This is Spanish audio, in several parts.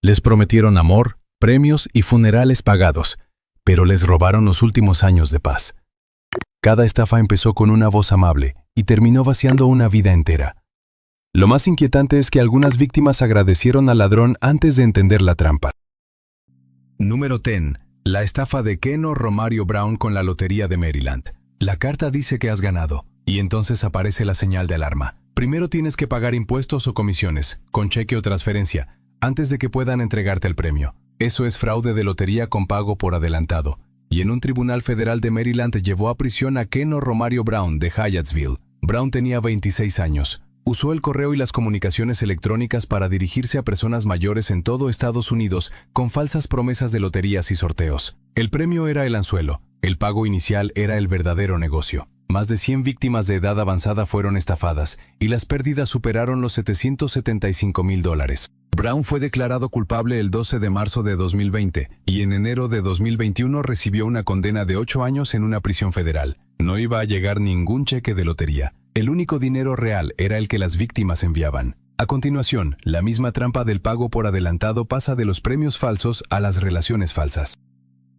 Les prometieron amor, premios y funerales pagados, pero les robaron los últimos años de paz. Cada estafa empezó con una voz amable y terminó vaciando una vida entera. Lo más inquietante es que algunas víctimas agradecieron al ladrón antes de entender la trampa. Número 10. La estafa de Keno Romario Brown con la Lotería de Maryland. La carta dice que has ganado, y entonces aparece la señal de alarma. Primero tienes que pagar impuestos o comisiones, con cheque o transferencia, antes de que puedan entregarte el premio. Eso es fraude de lotería con pago por adelantado. Y en un tribunal federal de Maryland llevó a prisión a Keno Romario Brown de Hyattsville. Brown tenía 26 años. Usó el correo y las comunicaciones electrónicas para dirigirse a personas mayores en todo Estados Unidos con falsas promesas de loterías y sorteos. El premio era el anzuelo. El pago inicial era el verdadero negocio. Más de 100 víctimas de edad avanzada fueron estafadas y las pérdidas superaron los $775,000. Brown fue declarado culpable el 12 de marzo de 2020 y en enero de 2021 recibió una condena de 8 años en una prisión federal. No iba a llegar ningún cheque de lotería. El único dinero real era el que las víctimas enviaban. A continuación, la misma trampa del pago por adelantado pasa de los premios falsos a las relaciones falsas.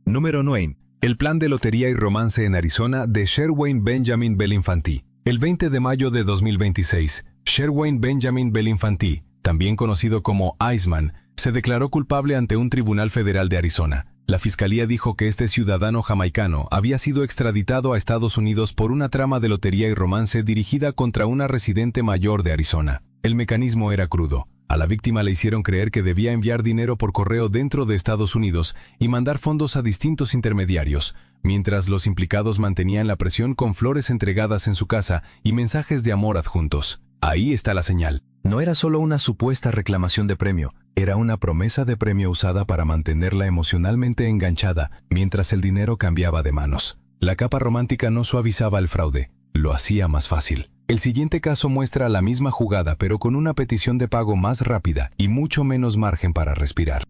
Número 9. El plan de lotería y romance en Arizona de Sherwayne Benjamin Belinfanti. El 20 de mayo de 2026, Sherwayne Benjamin Belinfanti, también conocido como Iceman, se declaró culpable ante un tribunal federal de Arizona. La fiscalía dijo que este ciudadano jamaicano había sido extraditado a Estados Unidos por una trama de lotería y romance dirigida contra una residente mayor de Arizona. El mecanismo era crudo. A la víctima le hicieron creer que debía enviar dinero por correo dentro de Estados Unidos y mandar fondos a distintos intermediarios, mientras los implicados mantenían la presión con flores entregadas en su casa y mensajes de amor adjuntos. Ahí está la señal. No era solo una supuesta reclamación de premio, era una promesa de premio usada para mantenerla emocionalmente enganchada mientras el dinero cambiaba de manos. La capa romántica no suavizaba el fraude, lo hacía más fácil. El siguiente caso muestra la misma jugada pero con una petición de pago más rápida y mucho menos margen para respirar.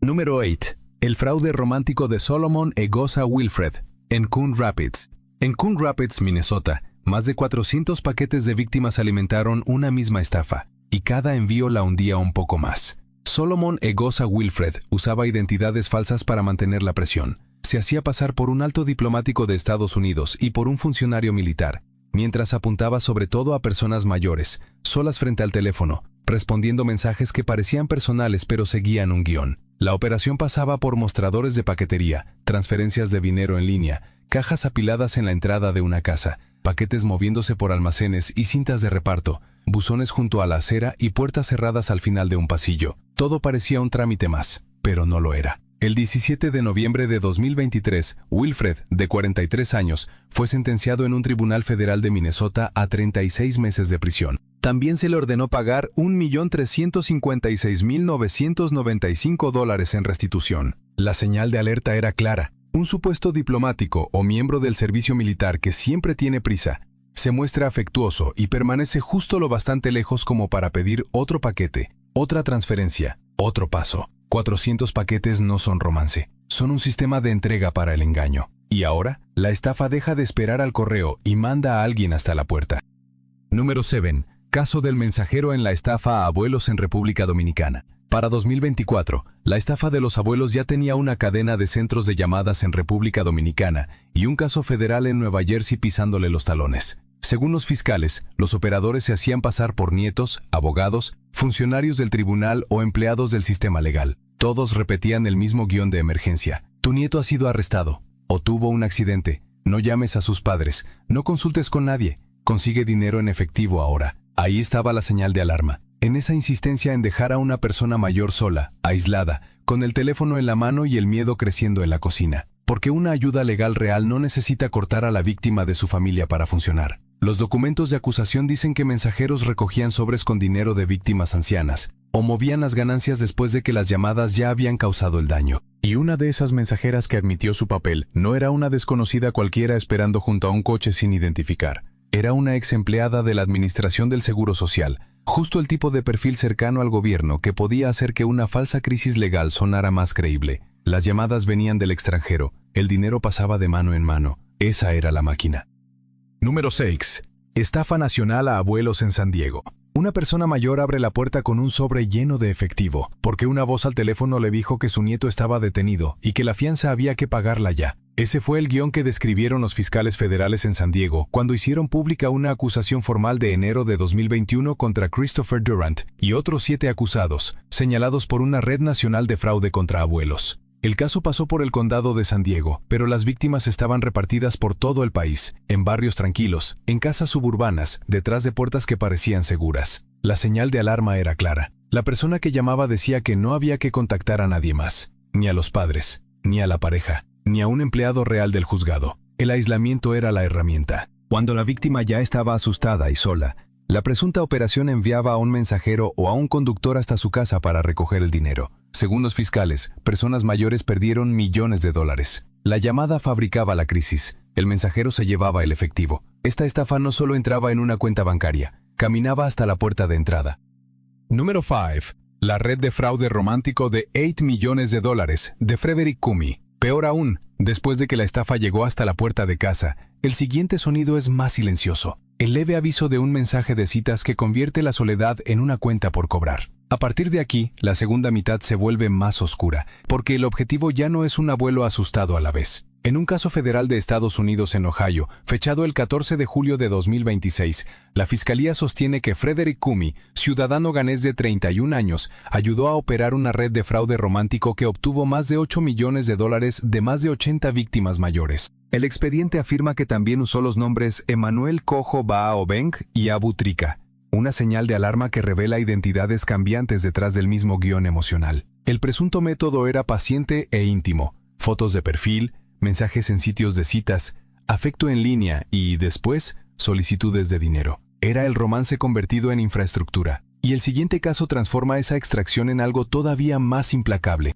Número 8. El fraude romántico de Solomon Egosa Wilfred, en Coon Rapids. En Coon Rapids, Minnesota, más de 400 paquetes de víctimas alimentaron una misma estafa, y cada envío la hundía un poco más. Solomon Egosa Wilfred usaba identidades falsas para mantener la presión. Se hacía pasar por un alto diplomático de Estados Unidos y por un funcionario militar, mientras apuntaba sobre todo a personas mayores, solas frente al teléfono, respondiendo mensajes que parecían personales pero seguían un guión. La operación pasaba por mostradores de paquetería, transferencias de dinero en línea, cajas apiladas en la entrada de una casa, paquetes moviéndose por almacenes y cintas de reparto, buzones junto a la acera y puertas cerradas al final de un pasillo. Todo parecía un trámite más, pero no lo era. El 17 de noviembre de 2023, Wilfred, de 43 años, fue sentenciado en un tribunal federal de Minnesota a 36 meses de prisión. También se le ordenó pagar $1,356,995 en restitución. La señal de alerta era clara. Un supuesto diplomático o miembro del servicio militar que siempre tiene prisa, se muestra afectuoso y permanece justo lo bastante lejos como para pedir otro paquete, otra transferencia, otro paso. 400 paquetes no son romance, son un sistema de entrega para el engaño. Y ahora, la estafa deja de esperar al correo y manda a alguien hasta la puerta. Número 7. Caso del mensajero en la estafa a abuelos en República Dominicana. Para 2024, la estafa de los abuelos ya tenía una cadena de centros de llamadas en República Dominicana y un caso federal en Nueva Jersey pisándole los talones. Según los fiscales, los operadores se hacían pasar por nietos, abogados, funcionarios del tribunal o empleados del sistema legal. Todos repetían el mismo guión de emergencia. Tu nieto ha sido arrestado o tuvo un accidente. No llames a sus padres, no consultes con nadie. Consigue dinero en efectivo ahora. Ahí estaba la señal de alarma. En esa insistencia en dejar a una persona mayor sola, aislada, con el teléfono en la mano y el miedo creciendo en la cocina. Porque una ayuda legal real no necesita cortar a la víctima de su familia para funcionar. Los documentos de acusación dicen que mensajeros recogían sobres con dinero de víctimas ancianas, o movían las ganancias después de que las llamadas ya habían causado el daño. Y una de esas mensajeras que admitió su papel no era una desconocida cualquiera esperando junto a un coche sin identificar. Era una ex empleada de la Administración del Seguro Social, justo el tipo de perfil cercano al gobierno que podía hacer que una falsa crisis legal sonara más creíble. Las llamadas venían del extranjero, el dinero pasaba de mano en mano. Esa era la máquina. Número 6. Estafa nacional a abuelos en San Diego. Una persona mayor abre la puerta con un sobre lleno de efectivo, porque una voz al teléfono le dijo que su nieto estaba detenido y que la fianza había que pagarla ya. Ese fue el guión que describieron los fiscales federales en San Diego cuando hicieron pública una acusación formal de enero de 2021 contra Christopher Durant y otros 7 acusados, señalados por una red nacional de fraude contra abuelos. El caso pasó por el condado de San Diego, pero las víctimas estaban repartidas por todo el país, en barrios tranquilos, en casas suburbanas, detrás de puertas que parecían seguras. La señal de alarma era clara. La persona que llamaba decía que no había que contactar a nadie más, ni a los padres, ni a la pareja, ni a un empleado real del juzgado. El aislamiento era la herramienta. Cuando la víctima ya estaba asustada y sola, la presunta operación enviaba a un mensajero o a un conductor hasta su casa para recoger el dinero. Según los fiscales, personas mayores perdieron millones de dólares. La llamada fabricaba la crisis. El mensajero se llevaba el efectivo. Esta estafa no solo entraba en una cuenta bancaria, caminaba hasta la puerta de entrada. Número 5. La red de fraude romántico de $8 millones de Frederick Coomey. Peor aún, después de que la estafa llegó hasta la puerta de casa, el siguiente sonido es más silencioso. El leve aviso de un mensaje de citas que convierte la soledad en una cuenta por cobrar. A partir de aquí, la segunda mitad se vuelve más oscura, porque el objetivo ya no es un abuelo asustado a la vez. En un caso federal de Estados Unidos en Ohio, fechado el 14 de julio de 2026, la Fiscalía sostiene que Frederick Coomey, ciudadano ganés de 31 años, ayudó a operar una red de fraude romántico que obtuvo más de $8 millones de más de 80 víctimas mayores. El expediente afirma que también usó los nombres Emanuel Cojo Baa-Obeng y Abu Trika, una señal de alarma que revela identidades cambiantes detrás del mismo guión emocional. El presunto método era paciente e íntimo, fotos de perfil, mensajes en sitios de citas, afecto en línea y, después, solicitudes de dinero. Era el romance convertido en infraestructura. Y el siguiente caso transforma esa extracción en algo todavía más implacable.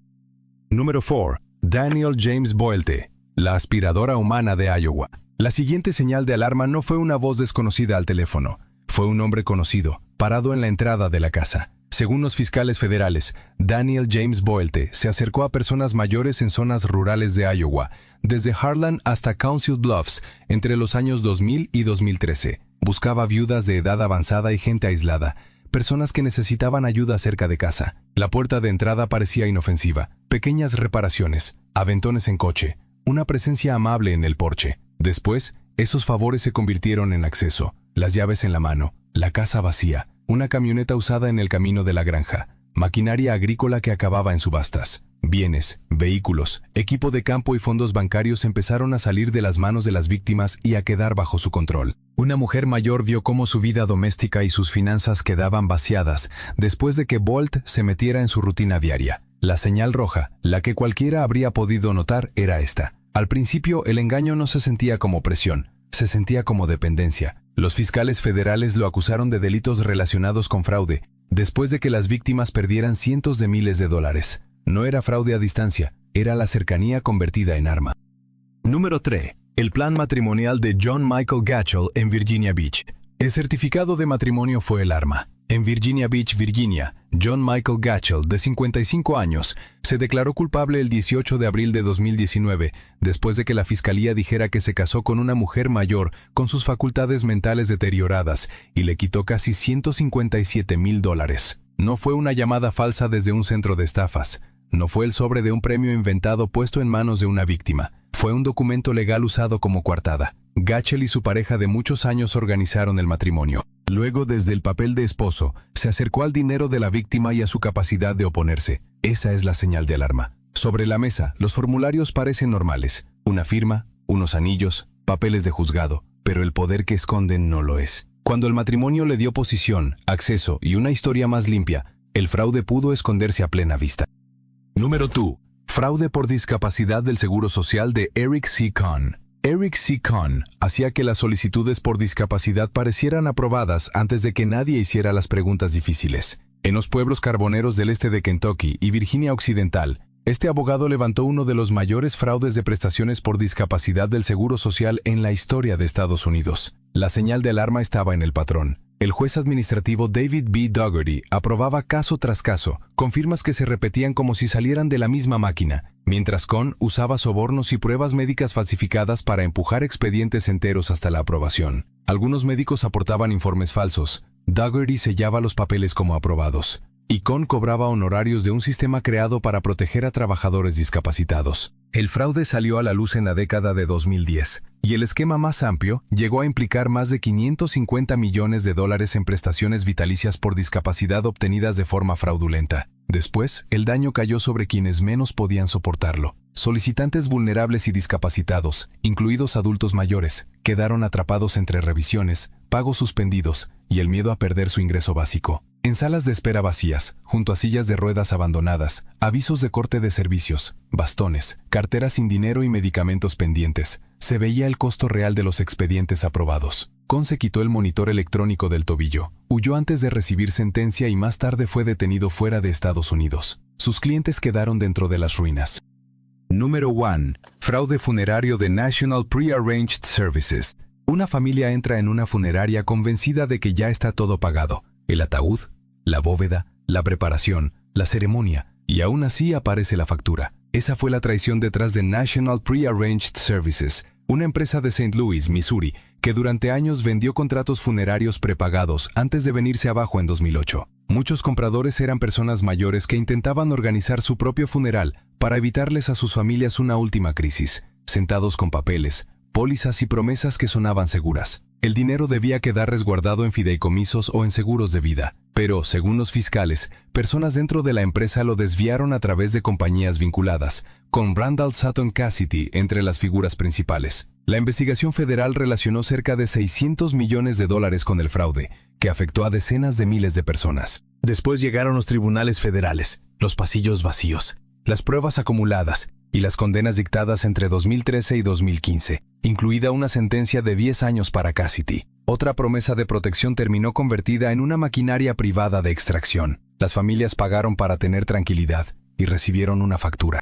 Número 4. Daniel James Boelte, la aspiradora humana de Iowa. La siguiente señal de alarma no fue una voz desconocida al teléfono. Fue un hombre conocido, parado en la entrada de la casa. Según los fiscales federales, Daniel James Boelte se acercó a personas mayores en zonas rurales de Iowa, desde Harlan hasta Council Bluffs, entre los años 2000 y 2013. Buscaba viudas de edad avanzada y gente aislada, personas que necesitaban ayuda cerca de casa. La puerta de entrada parecía inofensiva, pequeñas reparaciones, aventones en coche, una presencia amable en el porche. Después, esos favores se convirtieron en acceso, las llaves en la mano, la casa vacía, una camioneta usada en el camino de la granja, maquinaria agrícola que acababa en subastas. Bienes, vehículos, equipo de campo y fondos bancarios empezaron a salir de las manos de las víctimas y a quedar bajo su control. Una mujer mayor vio cómo su vida doméstica y sus finanzas quedaban vaciadas después de que Bolt se metiera en su rutina diaria. La señal roja, la que cualquiera habría podido notar, era esta. Al principio, el engaño no se sentía como presión, se sentía como dependencia. Los fiscales federales lo acusaron de delitos relacionados con fraude, después de que las víctimas perdieran cientos de miles de dólares. No era fraude a distancia, era la cercanía convertida en arma. Número 3. El plan matrimonial de John Michael Gatchell en Virginia Beach. El certificado de matrimonio fue el arma. En Virginia Beach, Virginia, John Michael Gatchell, de 55 años, se declaró culpable el 18 de abril de 2019, después de que la fiscalía dijera que se casó con una mujer mayor con sus facultades mentales deterioradas y le quitó casi $157,000. No fue una llamada falsa desde un centro de estafas. No fue el sobre de un premio inventado puesto en manos de una víctima. Fue un documento legal usado como coartada. Gatchell y su pareja de muchos años organizaron el matrimonio. Luego, desde el papel de esposo, se acercó al dinero de la víctima y a su capacidad de oponerse. Esa es la señal de alarma. Sobre la mesa, los formularios parecen normales. Una firma, unos anillos, papeles de juzgado, pero el poder que esconden no lo es. Cuando el matrimonio le dio posición, acceso y una historia más limpia, el fraude pudo esconderse a plena vista. Número 2. Fraude por discapacidad del Seguro Social de Eric C. Kahn. Eric C. Kahn hacía que las solicitudes por discapacidad parecieran aprobadas antes de que nadie hiciera las preguntas difíciles. En los pueblos carboneros del este de Kentucky y Virginia Occidental, este abogado levantó uno de los mayores fraudes de prestaciones por discapacidad del Seguro Social en la historia de Estados Unidos. La señal de alarma estaba en el patrón. El juez administrativo David B. Dougherty aprobaba caso tras caso, con firmas que se repetían como si salieran de la misma máquina, mientras Cohn usaba sobornos y pruebas médicas falsificadas para empujar expedientes enteros hasta la aprobación. Algunos médicos aportaban informes falsos. Dougherty sellaba los papeles como aprobados. Y Cohn cobraba honorarios de un sistema creado para proteger a trabajadores discapacitados. El fraude salió a la luz en la década de 2010, y el esquema más amplio llegó a implicar más de $550 millones en prestaciones vitalicias por discapacidad obtenidas de forma fraudulenta. Después, el daño cayó sobre quienes menos podían soportarlo. Solicitantes vulnerables y discapacitados, incluidos adultos mayores, quedaron atrapados entre revisiones, pagos suspendidos y el miedo a perder su ingreso básico. En salas de espera vacías, junto a sillas de ruedas abandonadas, avisos de corte de servicios, bastones, carteras sin dinero y medicamentos pendientes, se veía el costo real de los expedientes aprobados. Cohn se quitó el monitor electrónico del tobillo, huyó antes de recibir sentencia y más tarde fue detenido fuera de Estados Unidos. Sus clientes quedaron dentro de las ruinas. Número 1. Fraude funerario de National Pre-Arranged Services. Una familia entra en una funeraria convencida de que ya está todo pagado. El ataúd, la bóveda, la preparación, la ceremonia, y aún así aparece la factura. Esa fue la traición detrás de National Pre-Arranged Services, una empresa de St. Louis, Missouri, que durante años vendió contratos funerarios prepagados antes de venirse abajo en 2008. Muchos compradores eran personas mayores que intentaban organizar su propio funeral para evitarles a sus familias una última crisis, sentados con papeles, pólizas y promesas que sonaban seguras. El dinero debía quedar resguardado en fideicomisos o en seguros de vida, pero, según los fiscales, personas dentro de la empresa lo desviaron a través de compañías vinculadas, con Randall Sutton Cassidy entre las figuras principales. La investigación federal relacionó cerca de $600 millones con el fraude, que afectó a decenas de miles de personas. Después llegaron los tribunales federales, los pasillos vacíos, las pruebas acumuladas y las condenas dictadas entre 2013 y 2015, incluida una sentencia de 10 años para Cassidy. Otra promesa de protección terminó convertida en una maquinaria privada de extracción. Las familias pagaron para tener tranquilidad y recibieron una factura.